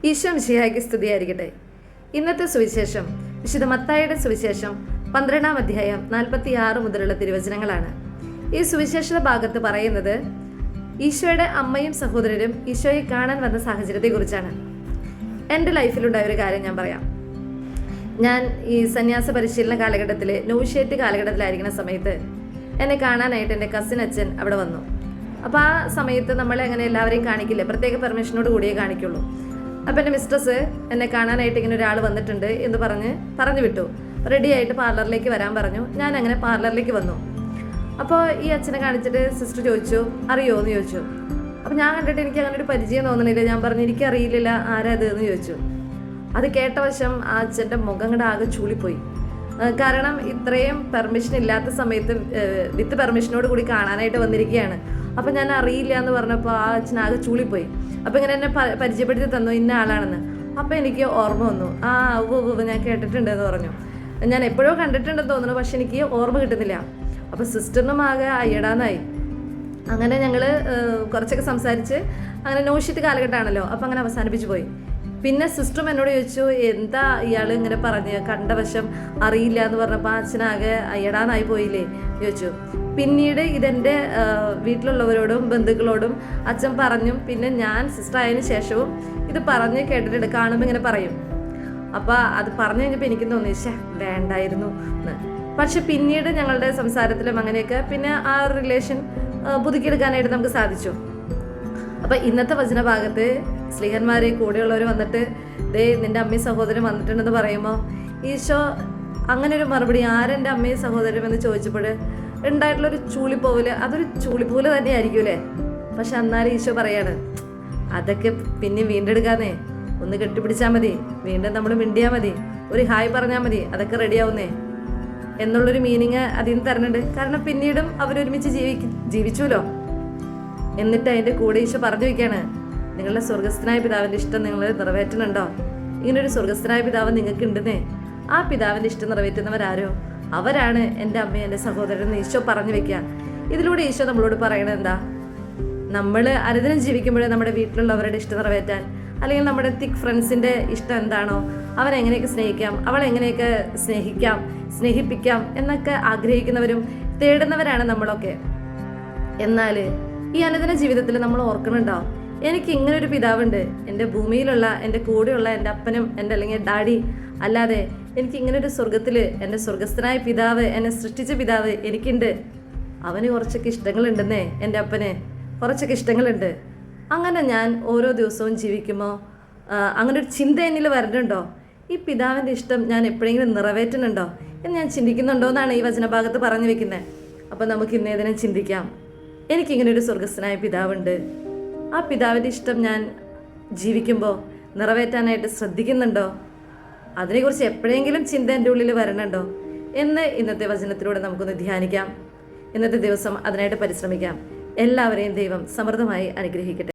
ഈശോ മിശിഹായ്ക്ക് സ്തുതിയായിരിക്കട്ടെ. ഇന്നത്തെ സുവിശേഷം വിശുദ്ധ മത്തായിയുടെ സുവിശേഷം 12-ാം അധ്യായം 46 മുതലുള്ള തിരുവചനങ്ങളാണ്. ഈ സുവിശേഷ ഭാഗത്ത് പറയുന്നത് ഈശോയുടെ അമ്മയും സഹോദരരും ഈശോയെ കാണാൻ വന്ന സാഹചര്യത്തെക്കുറിച്ചാണ്. എൻ്റെ ലൈഫിലുണ്ടായ ഒരു കാര്യം ഞാൻ പറയാം. ഞാൻ ഈ സന്യാസ പരിശീലന കാലഘട്ടത്തിൽ നോവിഷ്യേറ്റ് കാലഘട്ടത്തിലായിരിക്കുന്ന സമയത്ത് എന്നെ കാണാനായിട്ട് എൻ്റെ കസിൻ അച്ഛൻ അവിടെ വന്നു. അപ്പോൾ ആ സമയത്ത് നമ്മളെ അങ്ങനെ എല്ലാവരെയും കാണിക്കില്ല, പ്രത്യേക പെർമിഷനോട് കൂടിയേ കാണിക്കുള്ളൂ. അപ്പം എൻ്റെ മിസ്ട്രസ് എന്നെ കാണാനായിട്ട് ഇങ്ങനെ ഒരാൾ വന്നിട്ടുണ്ട് എന്ന് പറഞ്ഞു വിട്ടു. റെഡി ആയിട്ട് പാർലറിലേക്ക് വരാൻ പറഞ്ഞു. ഞാൻ അങ്ങനെ പാർലറിലേക്ക് വന്നു. അപ്പോൾ ഈ അച്ഛനെ കാണിച്ചിട്ട് സിസ്റ്റർ ചോദിച്ചു, അറിയോ എന്ന് ചോദിച്ചു. അപ്പോൾ ഞാൻ കണ്ടിട്ട് എനിക്ക് അങ്ങനെ ഒരു പരിചയം തോന്നണില്ല. ഞാൻ പറഞ്ഞു എനിക്കറിയില്ല ആരാ അത് എന്ന് ചോദിച്ചു. അത് കേട്ട വശം ആ അച്ഛൻ്റെ മുഖം കൂടെ ആകെ ചൂളിപ്പോയി. കാരണം ഇത്രയും പെർമിഷൻ ഇല്ലാത്ത സമയത്ത് വിത്ത് പെർമിഷനോട് കൂടി കാണാനായിട്ട് വന്നിരിക്കുകയാണ്. അപ്പം ഞാൻ അറിയില്ല എന്ന് പറഞ്ഞപ്പോൾ ആ അച്ഛൻ ആകെ ചൂളിപ്പോയി. അപ്പം ഇങ്ങനെ എന്നെ പരിചയപ്പെടുത്തി തന്നു ഇന്ന ആളാണെന്ന്. അപ്പം എനിക്ക് ഓർമ്മ വന്നു, ഞാൻ കേട്ടിട്ടുണ്ട് എന്ന് പറഞ്ഞു. ഞാൻ എപ്പോഴോ കണ്ടിട്ടുണ്ടെന്ന് തോന്നുന്നു, പക്ഷെ എനിക്ക് ഓർമ്മ കിട്ടുന്നില്ല. അപ്പം സിസ്റ്ററിനും ആകെ അയ്യടാന്നായി. അങ്ങനെ ഞങ്ങൾ കുറച്ചൊക്കെ സംസാരിച്ച് അങ്ങനെ നോവിഷ്യേറ്റ് കാലഘട്ടമാണല്ലോ, അപ്പം അങ്ങനെ അവസാനിപ്പിച്ച് പോയി. പിന്നെ സിസ്റ്ററും എന്നോട് ചോദിച്ചു, എന്താ ഇയാൾ ഇങ്ങനെ പറഞ്ഞ് കണ്ട വശം അറിയില്ല എന്ന് പറഞ്ഞപ്പോൾ അച്ഛനാകെ അയ്യടാന്നായി പോയില്ലേ ചോദിച്ചു. പിന്നീട് ഇതെൻ്റെ വീട്ടിലുള്ളവരോടും ബന്ധുക്കളോടും അച്ഛൻ പറഞ്ഞു. പിന്നെ ഞാൻ സിസ്റ്റർ ആയതിനു ശേഷവും ഇത് പറഞ്ഞ് കേട്ടിട്ടുണ്ട്, കാണുമ്പോൾ ഇങ്ങനെ പറയും. അപ്പോൾ അത് പറഞ്ഞു കഴിഞ്ഞപ്പോൾ എനിക്ക് തോന്നി വേണ്ടായിരുന്നു എന്ന്. പക്ഷെ പിന്നീട് ഞങ്ങളുടെ സംസാരത്തിലും അങ്ങനെയൊക്കെ പിന്നെ ആ റിലേഷൻ പുതുക്കിയെടുക്കാനായിട്ട് നമുക്ക് സാധിച്ചു. അപ്പം ഇന്നത്തെ വചനഭാഗത്ത് സ്ലീഹന്മാരെ കൂടെയുള്ളവർ വന്നിട്ട് ദേ നിൻ്റെ അമ്മയും സഹോദരൻ വന്നിട്ടുണ്ടെന്ന് പറയുമ്പോൾ ഈശോ അങ്ങനെ ഒരു മറുപടി, ആരെൻ്റെ അമ്മയും സഹോദരനും എന്ന് ചോദിച്ചപ്പോൾ ഉണ്ടായിട്ടുള്ളൊരു ചൂളിപ്പോവില്, അതൊരു ചൂളിപ്പോല് തന്നെയായിരിക്കും അല്ലേ. പക്ഷെ എന്നാലും ഈശോ പറയാണ്, അതൊക്കെ പിന്നെ വീണ്ടെടുക്കാന്നേ, ഒന്ന് കെട്ടിപ്പിടിച്ചാൽ മതി, വീണ്ടും നമ്മൾ മിണ്ടിയാൽ മതി, ഒരു ഹായ് പറഞ്ഞാൽ മതി, അതൊക്കെ റെഡിയാവുന്നേ എന്നുള്ളൊരു മീനിങ് അതിൽ നിന്ന് തരുന്നുണ്ട്. കാരണം പിന്നീടും അവരൊരുമിച്ച് ജീവിച്ചുല്ലോ. എന്നിട്ട് അതിൻ്റെ കൂടെ ഈശോ പറഞ്ഞു വയ്ക്കുകയാണ്, നിങ്ങളുടെ സ്വർഗസ്ഥനായ പിതാവിൻ്റെ ഇഷ്ടം നിങ്ങൾ നിറവേറ്റുന്നുണ്ടോ? ഇങ്ങനൊരു സ്വർഗസ്ഥനായ പിതാവ് നിങ്ങൾക്ക് ഉണ്ടെന്നേ. ആ പിതാവിൻ്റെ ഇഷ്ടം നിറവേറ്റുന്നവരാരോ അവരാണ് എൻ്റെ അമ്മയും എൻ്റെ സഹോദരൻ എന്ന് ഈശോ പറഞ്ഞു വെക്കുക. ഇതിലൂടെ ഈശോ നമ്മളോട് പറയണത് എന്താ? നമ്മൾ അനുദിനം ജീവിക്കുമ്പോഴേ നമ്മുടെ വീട്ടിലുള്ളവരുടെ ഇഷ്ടം നിറവേറ്റാൻ, അല്ലെങ്കിൽ നമ്മുടെ തിക് ഫ്രണ്ട്സിൻ്റെ ഇഷ്ടം എന്താണോ അവരെങ്ങനെയൊക്കെ സ്നേഹിക്കാം, അവളെങ്ങനെയൊക്കെ സ്നേഹിപ്പിക്കാം എന്നൊക്കെ ആഗ്രഹിക്കുന്നവരും തേടുന്നവരാണ് നമ്മളൊക്കെ. എന്നാൽ ഈ അനുദിന ജീവിതത്തിൽ നമ്മൾ ഓർക്കണുണ്ടാവും, എനിക്ക് ഇങ്ങനൊരു പിതാവുണ്ട്, എൻ്റെ ഭൂമിയിലുള്ള എൻ്റെ കൂടെയുള്ള എൻ്റെ അപ്പനും എൻ്റെ അല്ലെങ്കിൽ ഡാഡി അല്ലാതെ എനിക്ക് ഇങ്ങനൊരു സ്വർഗത്തിൽ എൻ്റെ സ്വർഗസ്ഥനായ പിതാവ്, എന്നെ സൃഷ്ടിച്ച പിതാവ് എനിക്കുണ്ട്. അവന് കുറച്ചൊക്കെ ഇഷ്ടങ്ങളുണ്ടെന്നേ, എൻ്റെ അപ്പന് കുറച്ചൊക്കെ ഇഷ്ടങ്ങളുണ്ട്. അങ്ങനെ ഞാൻ ഓരോ ദിവസവും ജീവിക്കുമ്പോൾ അങ്ങനെ ഒരു ചിന്ത എന്നിൽ വരുന്നുണ്ടോ? ഈ പിതാവിൻ്റെ ഇഷ്ടം ഞാൻ എപ്പോഴെങ്കിലും നിറവേറ്റുന്നുണ്ടോ എന്ന് ഞാൻ ചിന്തിക്കുന്നുണ്ടോ എന്നാണ് ഈ വചനഭാഗത്ത് പറഞ്ഞു വെക്കുന്നത്. അപ്പോൾ നമുക്ക് ഇന്നേതിനെ ചിന്തിക്കാം, എനിക്കിങ്ങനെ ഒരു സ്വർഗസ്ഥനായ പിതാവുണ്ട്. ആ പിതാവിൻ്റെ ഇഷ്ടം ഞാൻ ജീവിക്കുമ്പോൾ നിറവേറ്റാനായിട്ട് ശ്രദ്ധിക്കുന്നുണ്ടോ? അതിനെക്കുറിച്ച് എപ്പോഴെങ്കിലും ചിന്ത എൻ്റെ ഉള്ളിൽ വരണുണ്ടോ എന്ന് ഇന്നത്തെ വചനത്തിലൂടെ നമുക്കൊന്ന് ധ്യാനിക്കാം. ഇന്നത്തെ ദിവസം അതിനായിട്ട് പരിശ്രമിക്കാം. എല്ലാവരെയും ദൈവം സമൃദ്ധമായി അനുഗ്രഹിക്കട്ടെ.